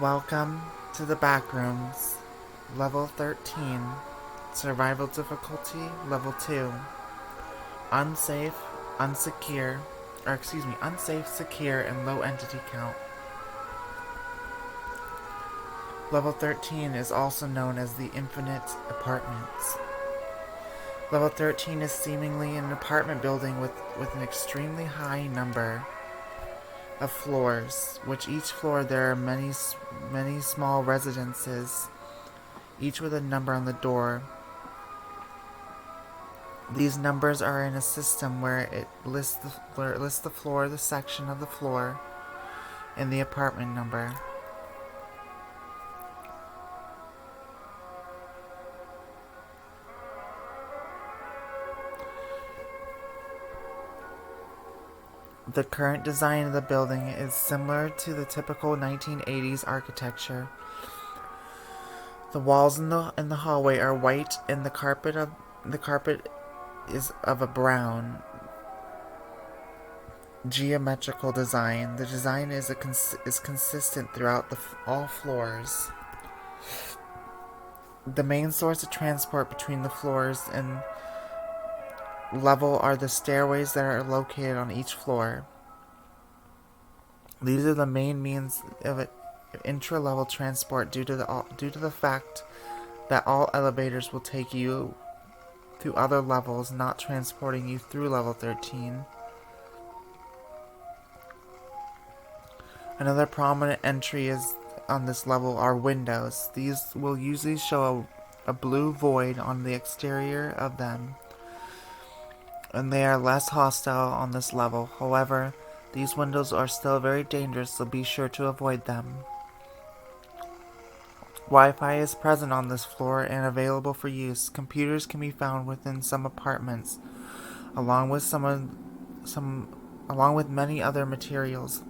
Welcome to the Backrooms, Level 13, Survival Difficulty, Level 2, Unsafe, Unsafe, Secure, and Low Entity Count. Level 13 is also known as the Infinite Apartments. Level 13 is seemingly an apartment building with an extremely high number of floors, which each floor there are many small residences, each with a number on the door. These numbers are in a system where it lists the floor, the section of the floor, and the apartment number. The current design of the building is similar to the typical 1980s architecture. The walls in the hallway are white, and the carpet is of a brown geometrical design. The design is consistent throughout all floors. The main source of transport between the floors and level are the stairways that are located on each floor. These are the main means of intra-level transport due to the fact that all elevators will take you to other levels, not transporting you through level 13. Another prominent entry is on this level are windows. These will usually show a blue void on the exterior of them, and they are less hostile on this level. However, these windows are still very dangerous, so be sure to avoid them. Wi-Fi is present on this floor and available for use. Computers can be found within some apartments, along with many other materials.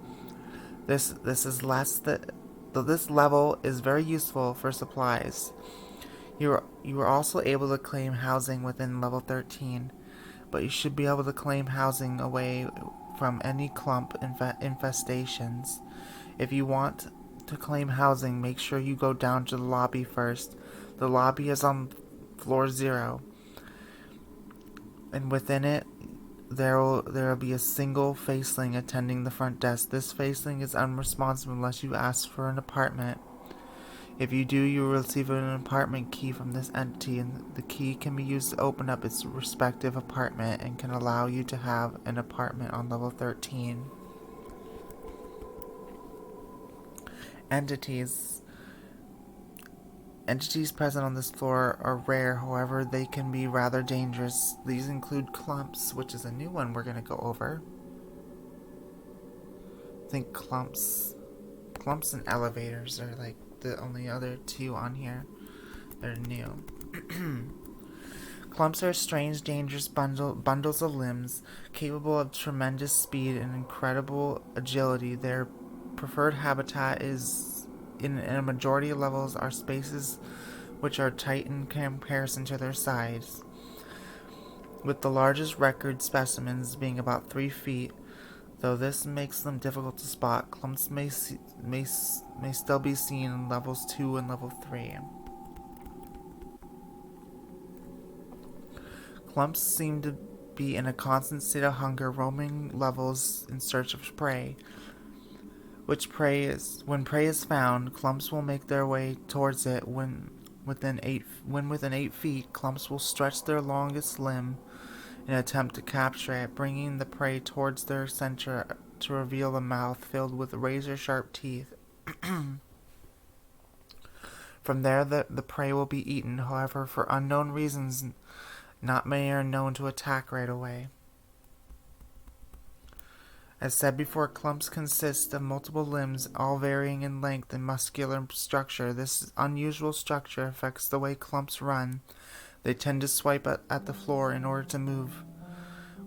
This level is very useful for supplies. You are also able to claim housing within level 13, but you should be able to claim housing away from any clump infestations. If you want to claim housing, make sure you go down to the lobby first. The lobby is on floor 0, and within it there will be a single faceling attending the front desk. This faceling is unresponsive unless you ask for an apartment. If you do, you will receive an apartment key from this entity, and the key can be used to open up its respective apartment and can allow you to have an apartment on level 13. Entities present on this floor are rare, however, they can be rather dangerous. These include clumps, which is a new one we're going to go over. I think clumps and elevators are like the only other two on here that are new. Clumps are strange, dangerous bundles of limbs, capable of tremendous speed and incredible agility. Their preferred habitat is in a majority of levels are spaces which are tight in comparison to their size, with the largest record specimens being about 3 feet. Though this makes them difficult to spot, clumps may still be seen in levels 2 and level 3. Clumps seem to be in a constant state of hunger, roaming levels in search of prey. When prey is found, clumps will make their way towards it. When within 8 feet, clumps will stretch their longest limb in an attempt to capture it, bringing the prey towards their center to reveal a mouth filled with razor-sharp teeth. From there, the prey will be eaten. However, for unknown reasons, not many are known to attack right away. As said before, clumps consist of multiple limbs, all varying in length and muscular structure. This unusual structure affects the way clumps run. They tend to swipe at the floor in order to move.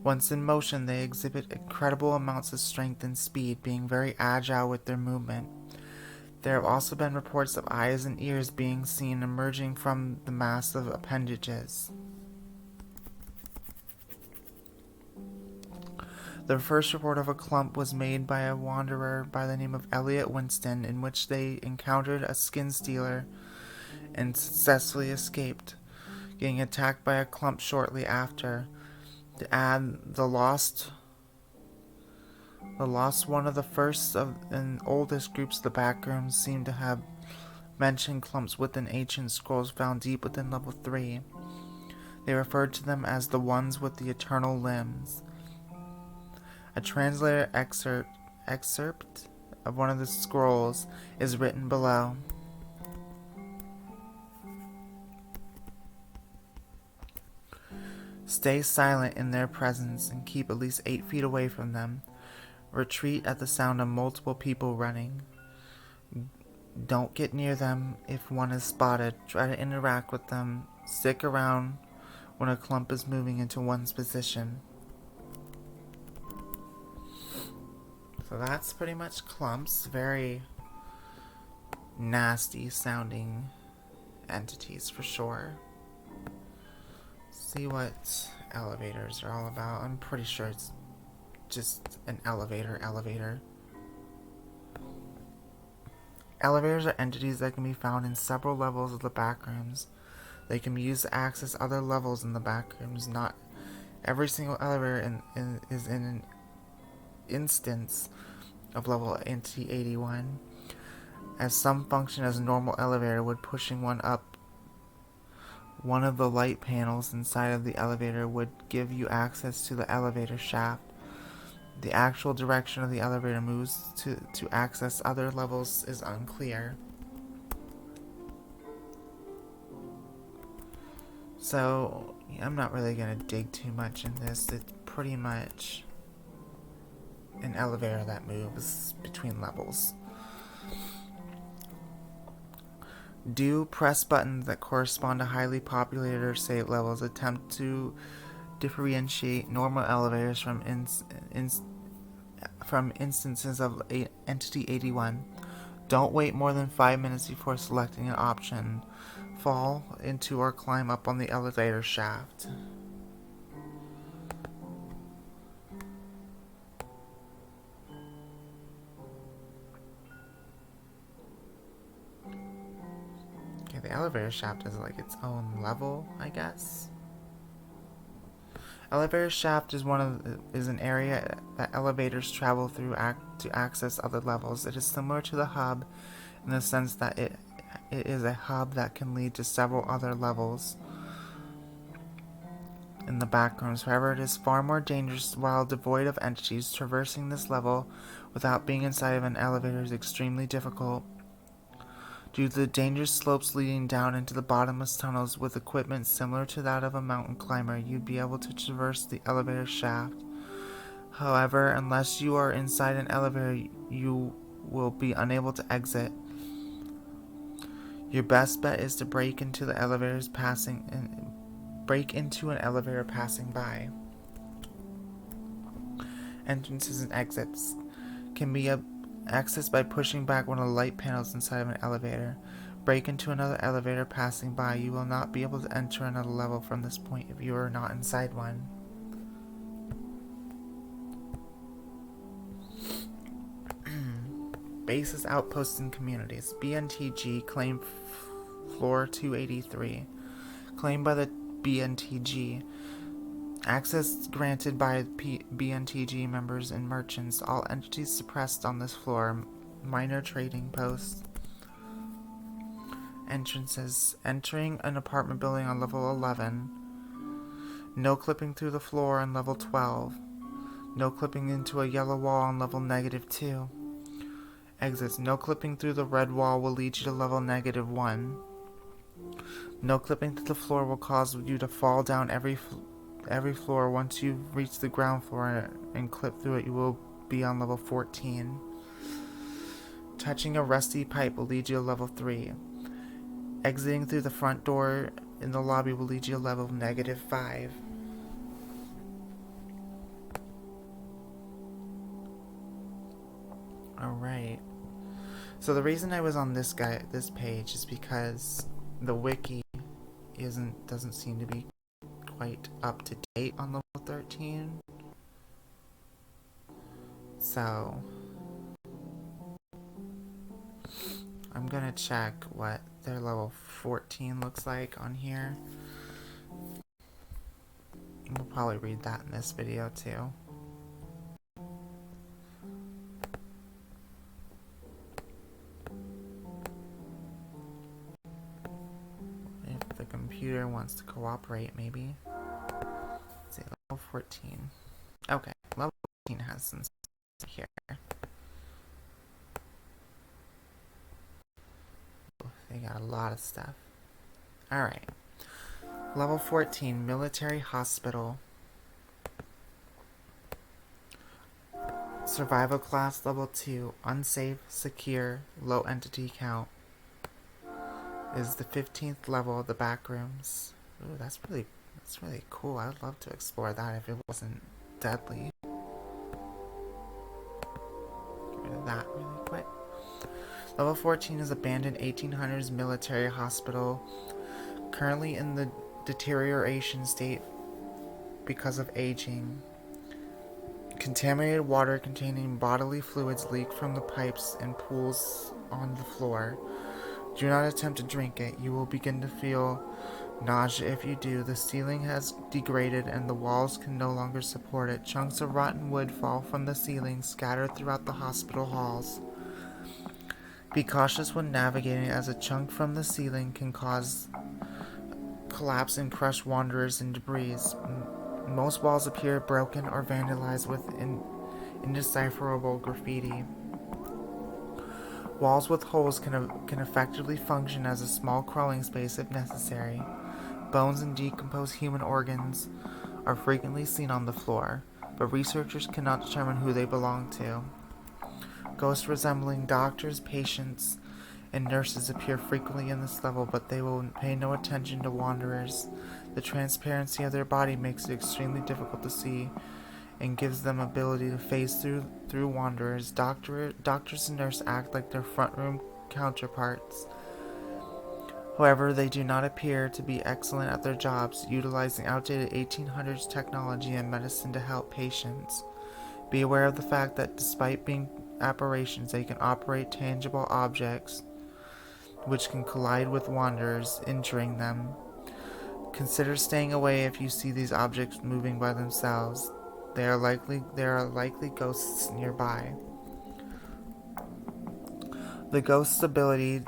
Once in motion, they exhibit incredible amounts of strength and speed, being very agile with their movement. There have also been reports of eyes and ears being seen emerging from the mass of appendages. The first report of a clump was made by a wanderer by the name of Elliot Winston, in which they encountered a skin stealer and successfully escaped, getting attacked by a clump shortly after. To add, the lost one of the first and oldest groups of the Backrooms seem to have mentioned clumps within ancient scrolls found deep within level 3. They referred to them as the ones with the eternal limbs. A translator excerpt of one of the scrolls is written below. Stay silent in their presence and keep at least 8 feet away from them. Retreat at the sound of multiple people running. Don't get near them if one is spotted. Try to interact with them. Stick around when a clump is moving into one's position. So that's pretty much clumps. Very nasty sounding entities for sure. See what elevators are all about. I'm pretty sure it's just an elevator. Elevators are entities that can be found in several levels of the Backrooms. They can be used to access other levels in the Backrooms. Not every single elevator is in an instance of level Entity 81, as some function as a normal elevator would. Pushing one up one of the light panels inside of the elevator would give you access to the elevator shaft. The actual direction of the elevator moves to access other levels is unclear. So, I'm not really going to dig too much in this. It's pretty much an elevator that moves between levels. Do press buttons that correspond to highly populated or saved levels. Attempt to differentiate normal elevators from instances of Entity 81. Don't wait more than 5 minutes before selecting an option. Fall into or climb up on the elevator shaft. Okay, the elevator shaft is like its own level, I guess. Elevator shaft is an area that elevators travel through to access other levels. It is similar to the hub in the sense that it is a hub that can lead to several other levels in the Backrooms. However, it is far more dangerous. While devoid of entities, traversing this level without being inside of an elevator is extremely difficult. Due to the dangerous slopes leading down into the bottomless tunnels, with equipment similar to that of a mountain climber, you'd be able to traverse the elevator shaft. However, unless you are inside an elevator, you will be unable to exit. Your best bet is to break into an elevator passing by. Entrances and exits can be accessed by pushing back one of the light panels inside of an elevator. Break into another elevator passing by. You will not be able to enter another level from this point if you are not inside one. Bases, outposts, and communities. BNTG claim floor 283. Claimed by the BNTG. Access granted by BNTG members and merchants. All entities suppressed on this floor. Minor trading posts. Entrances. Entering an apartment building on level 11. No clipping through the floor on level 12. No clipping into a yellow wall on level -2. Exits. No clipping through the red wall will lead you to level -1. No clipping through the floor will cause you to fall down every floor. Once you reach the ground floor and clip through it, you will be on level 14. Touching a rusty pipe will lead you to level 3. Exiting through the front door in the lobby will lead you to level -5. Alright. So the reason I was on this page is because the wiki doesn't seem to be quite up to date on level 13. So I'm gonna check what their level 14 looks like on here. We'll probably read that in this video too. If the computer wants to cooperate, maybe. Let's see, level 14. Okay, level 14 has some stuff here. They got a lot of stuff. Alright. Level 14, Military Hospital. Survival class level 2, unsafe, secure, low entity count. Is the 15th level of the Backrooms. Ooh, that's really cool. I would love to explore that if it wasn't deadly. Get rid of that really quick. Level 14 is abandoned 1800s military hospital, currently in the deterioration state because of aging. Contaminated water containing bodily fluids leak from the pipes and pools on the floor. Do not attempt to drink it. You will begin to feel nausea if you do. The ceiling has degraded and the walls can no longer support it. Chunks of rotten wood fall from the ceiling, scattered throughout the hospital halls. Be cautious when navigating, as a chunk from the ceiling can cause collapse and crush wanderers and debris. Most walls appear broken or vandalized with indecipherable graffiti. Walls with holes can effectively function as a small crawling space if necessary. Bones and decomposed human organs are frequently seen on the floor, but researchers cannot determine who they belong to. Ghosts resembling doctors, patients, and nurses appear frequently in this level, but they will pay no attention to wanderers. The transparency of their body makes it extremely difficult to see and gives them ability to phase through wanderers. Doctors and nurses act like their front room counterparts. However, they do not appear to be excellent at their jobs, utilizing outdated 1800s technology and medicine to help patients. Be aware of the fact that despite being apparitions, they can operate tangible objects, which can collide with wanderers, injuring them. Consider staying away if you see these objects moving by themselves. There are likely ghosts nearby. The ghost's ability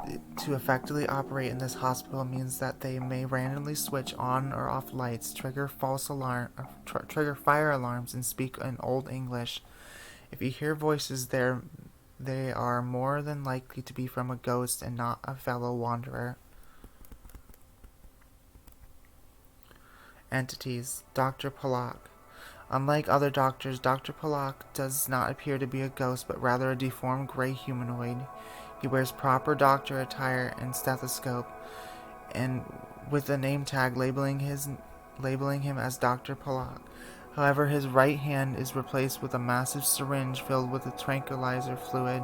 to effectively operate in this hospital means that they may randomly switch on or off lights, trigger trigger fire alarms, and speak in Old English. If you hear voices there, they are more than likely to be from a ghost and not a fellow wanderer. Entities. Dr. Pollock. Unlike other doctors, Dr. Pollock does not appear to be a ghost, but rather a deformed gray humanoid. He wears proper doctor attire and stethoscope, and with a name tag labeling him as Dr. Pollock. However, his right hand is replaced with a massive syringe filled with a tranquilizer fluid,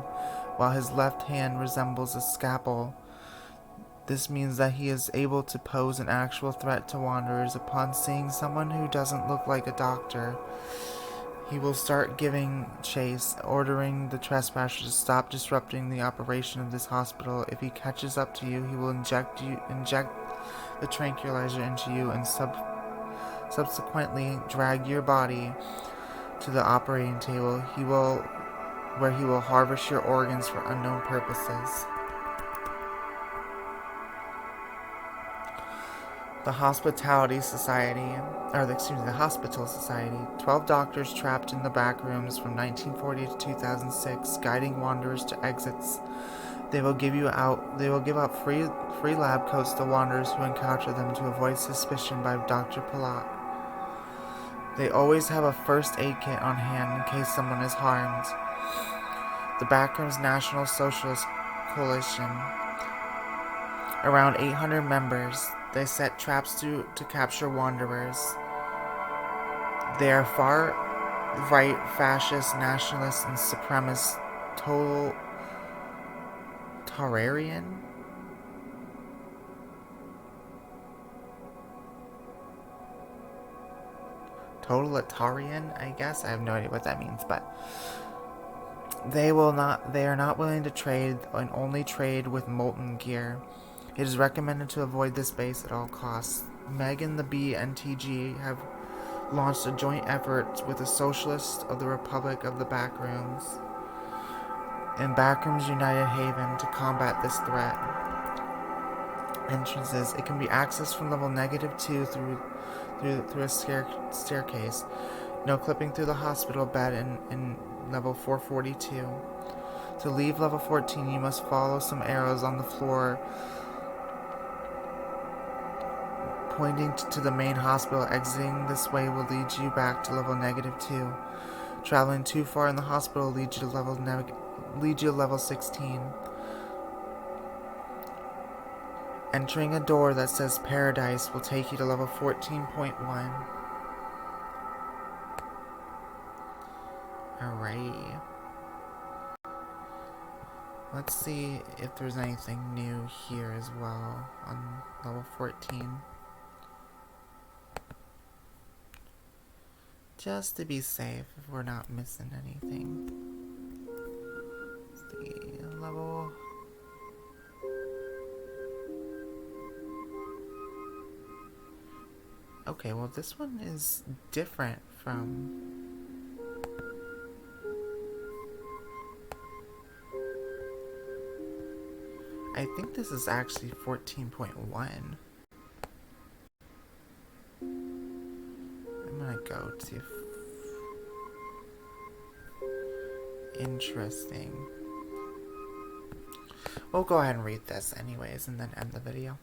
while his left hand resembles a scalpel. This means that he is able to pose an actual threat to wanderers. Upon seeing someone who doesn't look like a doctor, he will start giving chase, ordering the trespassers to stop disrupting the operation of this hospital. If he catches up to you, he will inject the tranquilizer into you and subsequently drag your body to the operating table. Where he will harvest your organs for unknown purposes. The Hospital Society. 12 doctors trapped in the back rooms from 1940 to 2006, guiding wanderers to exits. They will give out free lab coats to wanderers who encounter them to avoid suspicion by Dr. Pollock. They always have a first aid kit on hand in case someone is harmed. The Backrooms National Socialist Coalition. Around 800 members. They set traps to capture wanderers. They are far-right fascist, nationalist, and supremacist totalitarian. Totalitarian, I guess. I have no idea what that means, but They are not willing to trade and only trade with molten gear. It is recommended to avoid this base at all costs. Meg and the BNTG have launched a joint effort with the Socialists of the Republic of the Backrooms and Backrooms United Haven to combat this threat. Entrances. It can be accessed from level -2 through a staircase. No clipping through the hospital bed in level 442. To leave level 14, you must follow some arrows on the floor pointing to the main hospital. Exiting this way will lead you back to level -2. Traveling too far in the hospital leads you to level 16. Entering a door that says Paradise will take you to level 14.1. Alright. Let's see if there's anything new here as well on level 14. Just to be safe if we're not missing anything. Let's see, level... Okay, well this one is different from... I think this is actually 14.1. I'm gonna go to... Interesting. We'll go ahead and read this anyways and then end the video.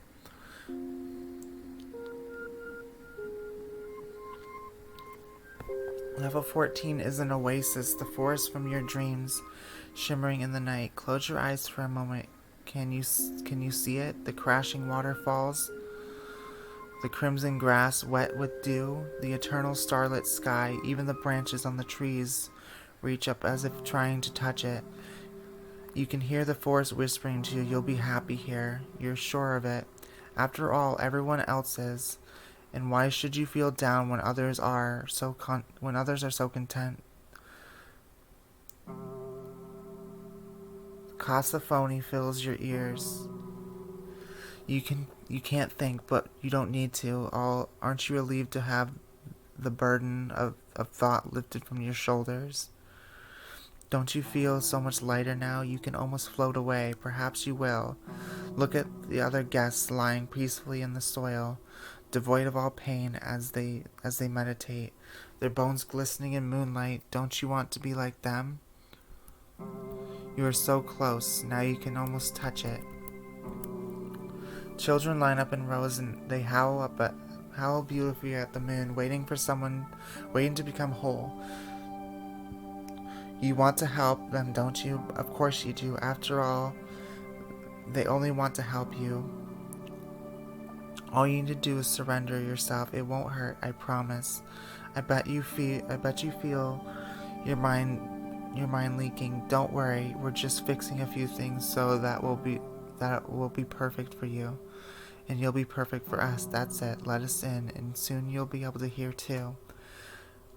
Level 14 is an oasis, the forest from your dreams, shimmering in the night. Close your eyes for a moment. Can you see it? The crashing waterfalls, the crimson grass wet with dew, the eternal starlit sky, even the branches on the trees reach up as if trying to touch it. You can hear the forest whispering to you, you'll be happy here. You're sure of it. After all, everyone else is. And why should you feel down when others are so content? Cacophony fills your ears. You can't think, but you don't need to. Aren't you relieved to have the burden of thought lifted from your shoulders? Don't you feel so much lighter now? You can almost float away. Perhaps you will. Look at the other guests lying peacefully in the soil, devoid of all pain as they meditate, their bones glistening in moonlight. Don't you want to be like them? You are so close, now you can almost touch it. Children line up in rows and they howl beautifully at the moon, waiting to become whole. You want to help them, don't you? Of course you do. After all, they only want to help you. All you need to do is surrender yourself. It won't hurt, I promise. I bet you feel your mind leaking. Don't worry, we're just fixing a few things so that will be perfect for you. And you'll be perfect for us. That's it. Let us in, and soon you'll be able to hear too.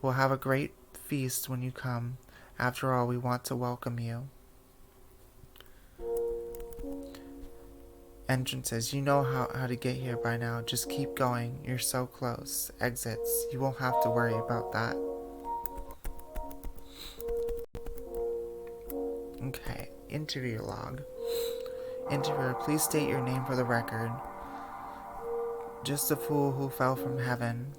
We'll have a great feast when you come. After all, we want to welcome you. Entrances. You know how to get here by now. Just keep going. You're so close. Exits. You won't have to worry about that. Okay. Interview log. Interviewer, please state your name for the record. Just a fool who fell from heaven.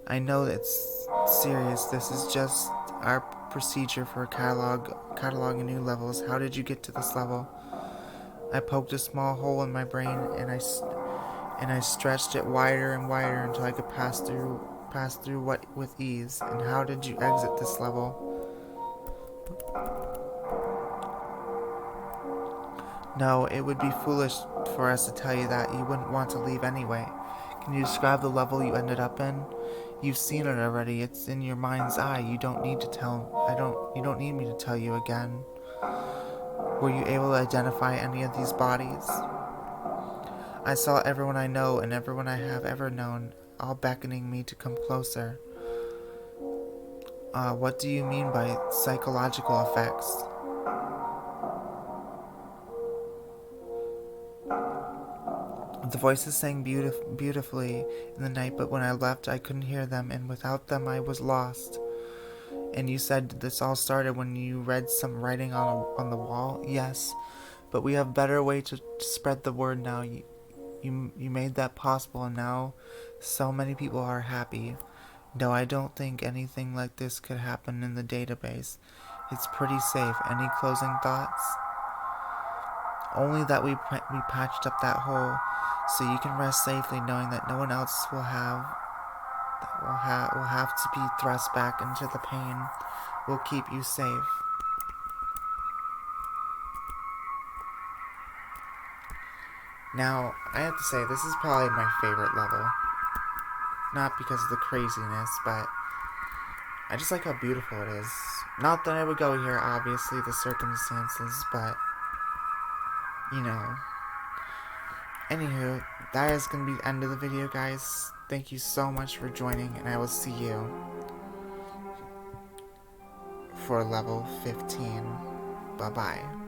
I know it's serious. This is just our procedure for cataloging new levels. How did you get to this level? I poked a small hole in my brain and I stretched it wider and wider until I could pass through with ease. And how did you exit this level? No, it would be foolish for us to tell you that. You wouldn't want to leave anyway. Can you describe the level you ended up in? You've seen it already. It's in your mind's eye. You don't need me to tell you again. Were you able to identify any of these bodies? I saw everyone I know and everyone I have ever known, all beckoning me to come closer. What do you mean by psychological effects? The voices sang beautifully in the night, but when I left, I couldn't hear them, and without them, I was lost. And you said this all started when you read some writing on the wall? Yes, but we have better way to spread the word now. You made that possible, and now so many people are happy. No, I don't think anything like this could happen in the database. It's pretty safe. Any closing thoughts? Only that we patched up that hole, so you can rest safely knowing that no one else will have to be thrust back into the pain. We'll keep you safe. Now, I have to say, this is probably my favorite level. Not because of the craziness, but I just like how beautiful it is. Not that I would go here, obviously, the circumstances, but, you know. Anywho, that is going to be the end of the video, guys. Thank you so much for joining, and I will see you for level 15. Bye-bye.